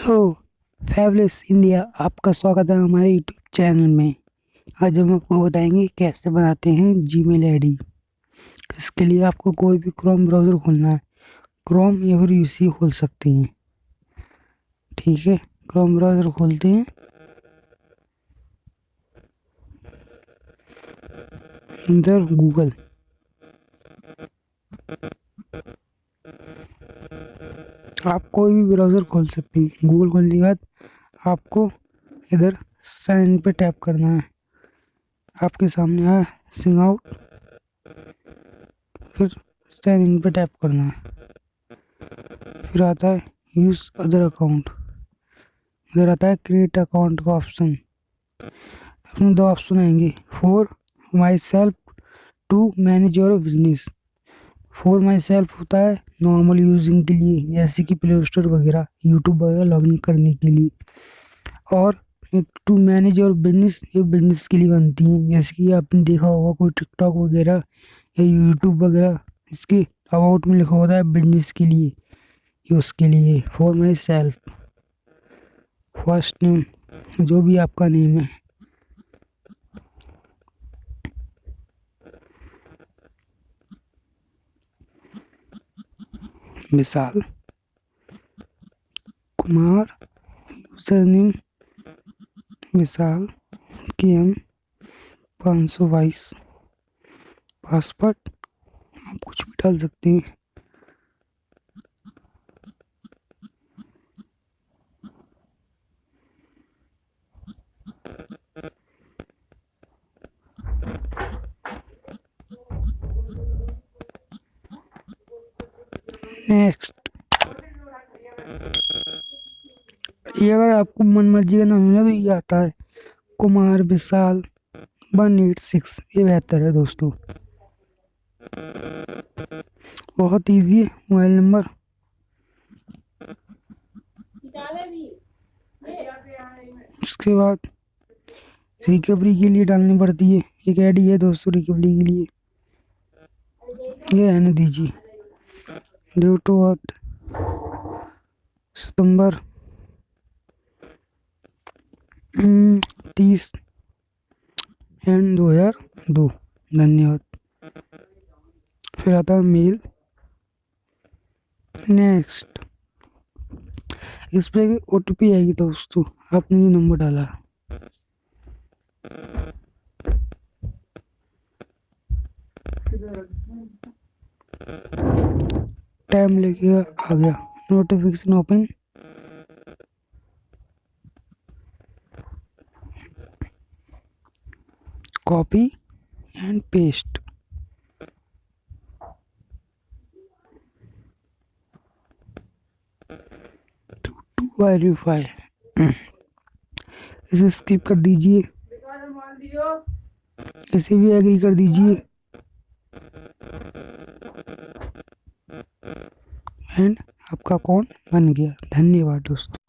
Hello fabulous India, आपका स्वागत है हमारे यूट्यूब चैनल में। आज हम आपको बताएंगे कैसे बनाते हैं जीमेल आईडी। इसके लिए आपको कोई भी क्रोम ब्राउज़र खोलना है। क्रोम या फिर यूसी खोल सकते हैं। ठीक है, क्रोम ब्राउज़र खोलते हैं। इधर गूगल, आप कोई भी ब्राउज़र खोल सकते हैं। गूगल खोलने के बाद आपको इधर साइन पे टैप करना है। आपके सामने आया सिंग आउट, फिर साइन इन पे टैप करना है। फिर आता है यूज़ अदर अकाउंट, इधर आता है क्रिएट अकाउंट का ऑप्शन। इसमें दो ऑप्शन आएंगे, for myself to manage your business. For myself होता है नॉर्मल यूजिंग के लिए, जैसे कि प्ले स्टोर वगैरह, यूट्यूब वगैरह लॉगिन करने के लिए। और टू मैनेज योर बिजनेस, ये बिजनेस के लिए बनती हैं। जैसे कि आपने देखा होगा कोई टिकटॉक वगैरह या यूट्यूब वगैरह, इसके अबाउट में लिखा होता है बिजनेस के लिए, ये उसके लिए। For my self, first name जो भी आपका नेम है। मिसाल कुमार, यूजर नेम मिसाल KM 522, पासवर्ड आप कुछ भी डाल सकते हैं। नेक्स्ट, ये अगर आपको मन मर्जी का नाम मिला तो ये आता है कुमार विशाल 186। ये बेहतर है दोस्तों, बहुत इजी है। मोबाइल नंबर, उसके बाद रिकवरी के लिए डालनी पड़ती है। एक आईडी है दोस्तों रिकवरी के लिए, ये रहने दीजिए। Due to what, September 30 and 2002। धन्यवाद। फिर आता है मेल। नेक्स्ट, इस पे OTP आएगी दोस्तों, आपने जो नंबर डाला। टाइम लेके आ गया। Notification open, copy and paste. To verify, इसे स्किप कर दीजिए, इसे भी एग्री कर दीजिए एंड आपका अकाउंट बन गया। धन्यवाद दोस्तों।